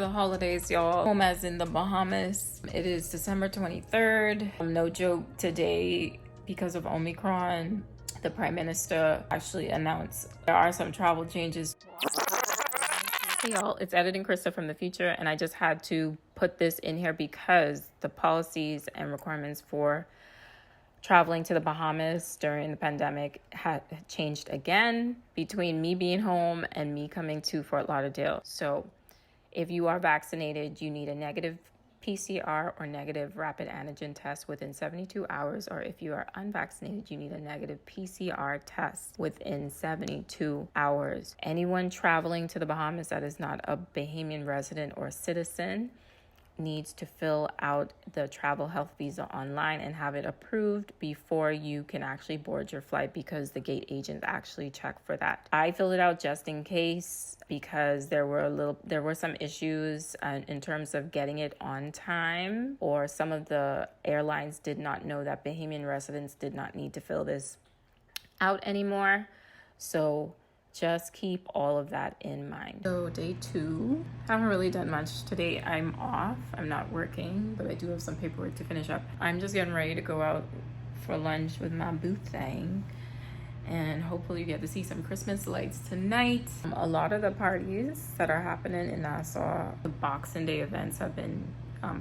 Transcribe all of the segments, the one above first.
the holidays, y'all. Home as in the Bahamas. It is December 23rd. No joke, today, because of Omicron, the Prime Minister actually announced there are some travel changes. Hey y'all, it's Editing Krista from the future, and I just had to put this in here because the policies and requirements for traveling to the Bahamas during the pandemic had changed again between me being home and me coming to Fort Lauderdale. So if you are vaccinated, you need a negative PCR or negative rapid antigen test within 72 hours. Or if you are unvaccinated, you need a negative PCR test within 72 hours. Anyone traveling to the Bahamas that is not a Bahamian resident or citizen needs to fill out the travel health visa online and have it approved before you can actually board your flight, because the gate agents actually check for that. I filled it out just in case because there were some issues in terms of getting it on time, or some of the airlines did not know that Bahamian residents did not need to fill this out anymore. So just keep all of that in mind. So day 2, haven't really done much today. I'm off, I'm not working, but I do have some paperwork to finish up. I'm just getting ready to go out for lunch with my boo thing, and hopefully you get to see some Christmas lights tonight. A lot of the parties that are happening in Nassau, the Boxing Day events, have been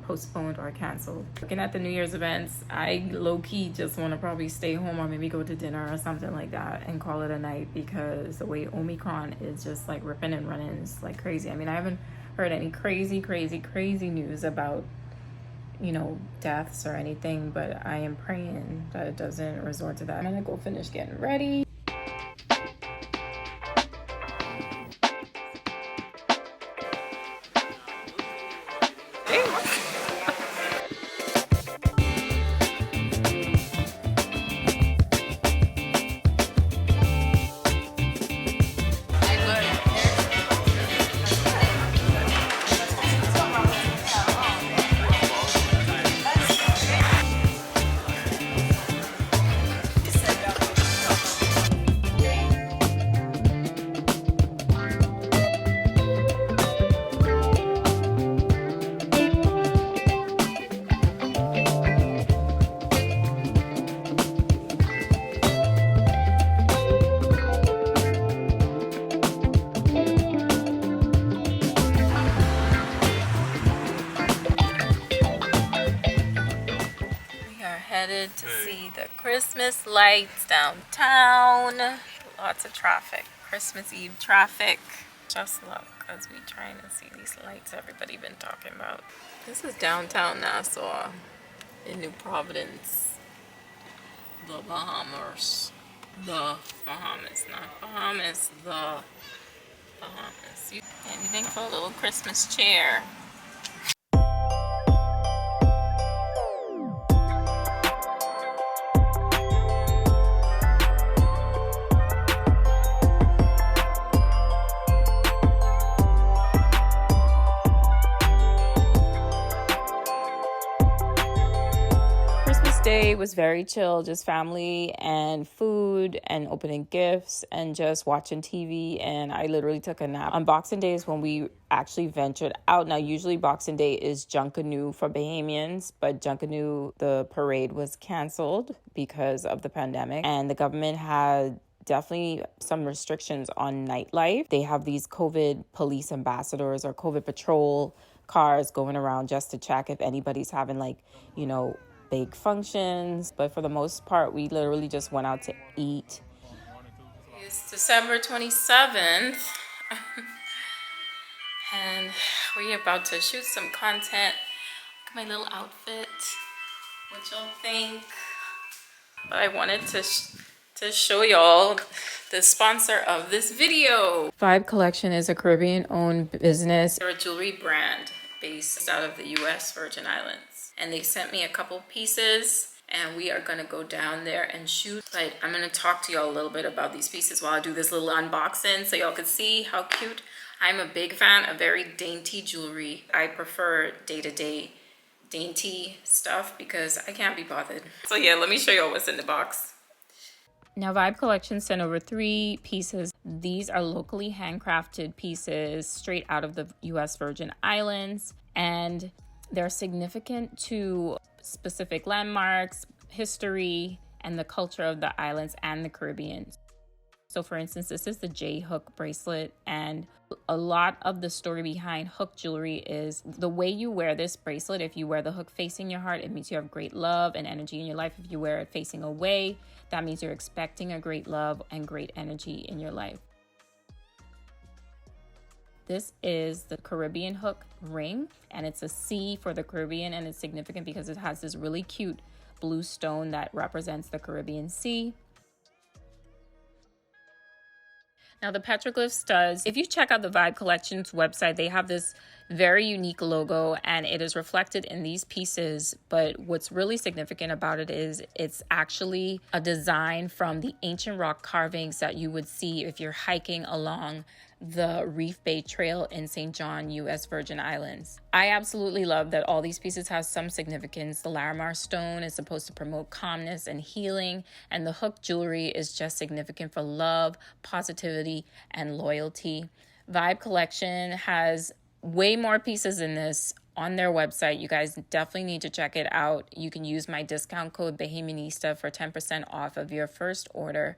postponed or canceled. Looking at the New Year's events, I low-key just want to probably stay home or maybe go to dinner or something like that and call it a night, because the way Omicron is just like ripping and running is like crazy. I mean, I haven't heard any crazy news about, you know, deaths or anything, but I am praying that it doesn't resort to that. I'm gonna go finish getting ready. Headed to see the Christmas lights downtown. Lots of traffic, Christmas Eve traffic. Just look as we trying to see these lights everybody been talking about. This is downtown Nassau in New Providence, the Bahamas. The Bahamas, not Bahamas, the Bahamas. Anything for a little Christmas cheer. Day was very chill, just family and food and opening gifts and just watching TV, and I literally took a nap. On Boxing Day is when we actually ventured out. Now usually Boxing Day is Junkanoo for Bahamians, but Junkanoo, the parade, was canceled because of the pandemic, and the government had definitely some restrictions on nightlife. They have these COVID police ambassadors or COVID patrol cars going around just to check if anybody's having, like, you know, big functions. But for the most part, we literally just went out to eat. It's December 27th and we're about to shoot some content. Look at my little outfit, what y'all think? But I wanted to show y'all the sponsor of this video. Vibe Collection is a Caribbean owned business. They're a jewelry brand based out of the US Virgin Islands. And they sent me a couple pieces, and we are gonna go down there and shoot. But I'm gonna talk to y'all a little bit about these pieces while I do this little unboxing so y'all can see how cute. I'm a big fan of very dainty jewelry. I prefer day-to-day dainty stuff because I can't be bothered. So yeah, let me show y'all what's in the box. Now, Vibe Collection sent over 3 pieces. These are locally handcrafted pieces straight out of the U.S. Virgin Islands, and they're significant to specific landmarks, history, and the culture of the islands and the Caribbean. So for instance, this is the J hook bracelet, and a lot of the story behind hook jewelry is the way you wear this bracelet. If you wear the hook facing your heart, it means you have great love and energy in your life. If you wear it facing away, that means you're expecting a great love and great energy in your life. This is the Caribbean hook ring, and it's a C for the Caribbean, and it's significant because it has this really cute blue stone that represents the Caribbean Sea. Now, the petroglyph studs, if you check out the Vibe Collection's website, they have this very unique logo, and it is reflected in these pieces. But what's really significant about it is it's actually a design from the ancient rock carvings that you would see if you're hiking along the Reef Bay Trail in St. John, U.S. Virgin Islands. I absolutely love that all these pieces have some significance. The Larimar stone is supposed to promote calmness and healing, and the hook jewelry is just significant for love, positivity, and loyalty. Vibe Collection has way more pieces than this on their website. You guys definitely need to check it out. You can use my discount code Bahamianista for 10% off of your first order.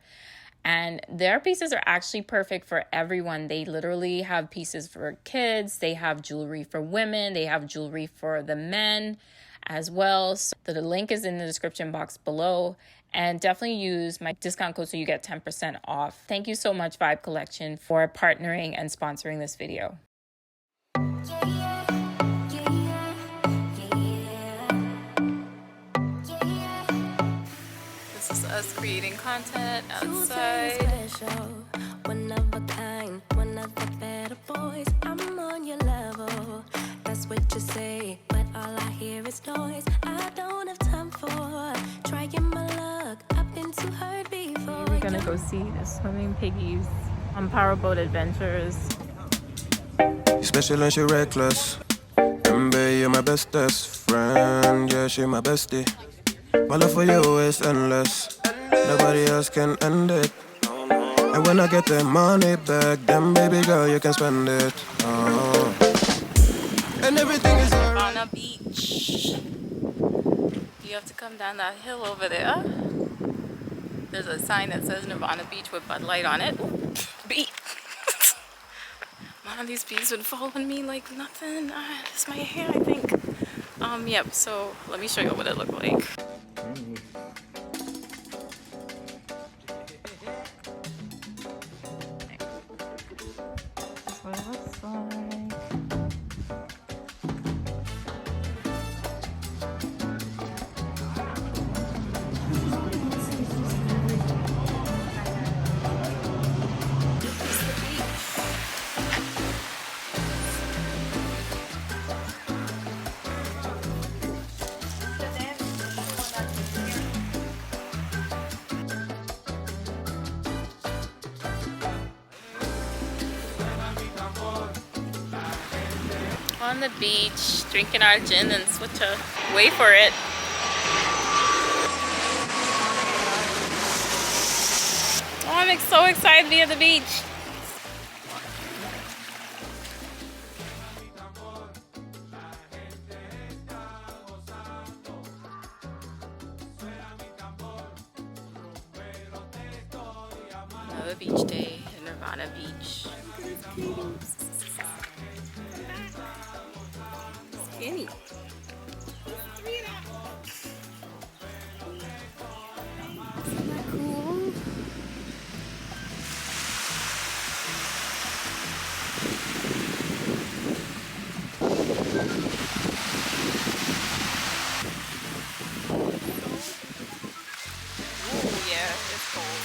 And their pieces are actually perfect for everyone. They literally have pieces for kids. They have jewelry for women. They have jewelry for the men as well. So the link is in the description box below. And definitely use my discount code so you get 10% off. Thank you so much, Vibe Collection, for partnering and sponsoring this video. Us creating content outside. One of a kind, one of the better boys. I'm on your level. That's what you say, but all I hear is noise. I don't have time for trying my luck. I've been too hurt before. We're gonna go see the swimming piggies on Powerboat Adventures. Special and she reckless. Remember, you're my bestest friend. Yeah, she my bestie. My love for you is endless. Nobody else can end it. And when I get the money back, then baby girl, you can spend it. And everything is Nirvana Beach. You have to come down that hill over there. There's a sign that says Nirvana Beach with Bud Light on it. Beat. One of these bees would follow me like nothing. It's my hair, I think. Yep, so let me show you what it looked like. That's what it looks like. On the beach, drinking our gin and switcha. Wait for it. Oh, I'm so excited to be at the beach. Another beach day in Nirvana Beach. Skinny. Isn't that cool? Oh yeah, it's cold.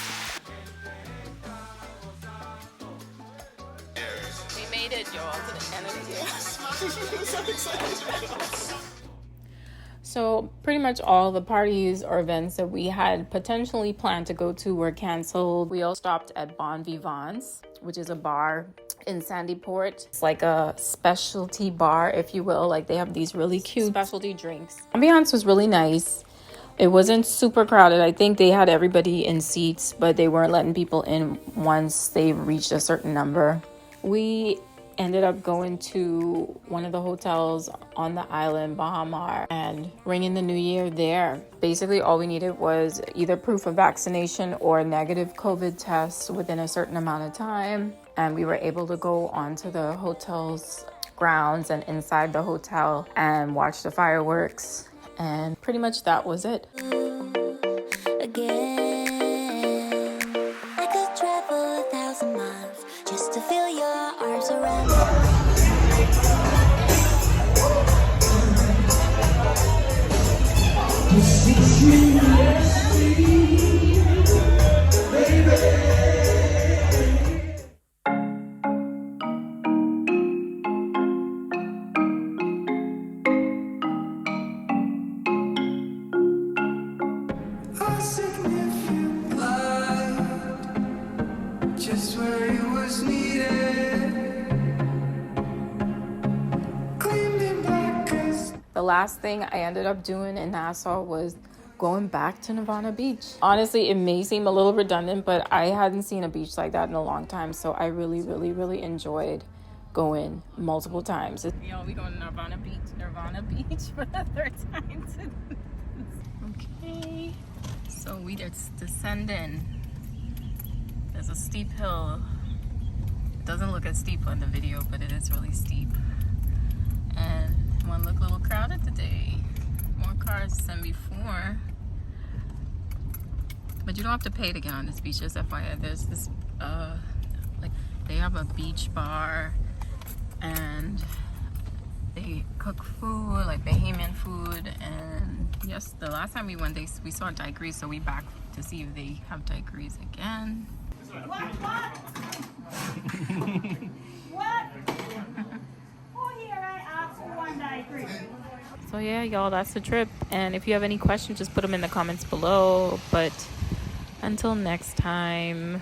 We made it, y'all, to the end of the year. So excited. So pretty much all the parties or events that we had potentially planned to go to were canceled. We all stopped at BonVivants, which is a bar in Sandyport. It's like a specialty bar, if you will. Like they have these really cute specialty drinks. Ambiance was really nice. It wasn't super crowded. I think they had everybody in seats, but they weren't letting people in once they reached a certain number. We ended up going to one of the hotels on the island, Bahamas, and ringing the new year there. Basically, all we needed was either proof of vaccination or a negative COVID test within a certain amount of time. And we were able to go onto the hotel's grounds and inside the hotel and watch the fireworks. And pretty much that was it. Again, I could travel 1,000 miles just to feel your arms around me. Just where it was needed. The last thing I ended up doing in Nassau was going back to Nirvana Beach. Honestly, it may seem a little redundant, but I hadn't seen a beach like that in a long time, so I really enjoyed going multiple times. Yo, we going to Nirvana Beach for the third time today. Okay, so we just descending. There's a steep hill. It doesn't look as steep on the video, but it is really steep. And one look a little crowded today. More cars than before. But you don't have to pay to get on this beach, just FYI. There's this, like, they have a beach bar and they cook food, like Bahamian food. And yes, the last time we went, we saw daiquiris, so we back to see if they have daiquiris again. What? What? Oh, here I asked for one daiquiri. So yeah, y'all, that's the trip. And if you have any questions, just put them in the comments below. But until next time.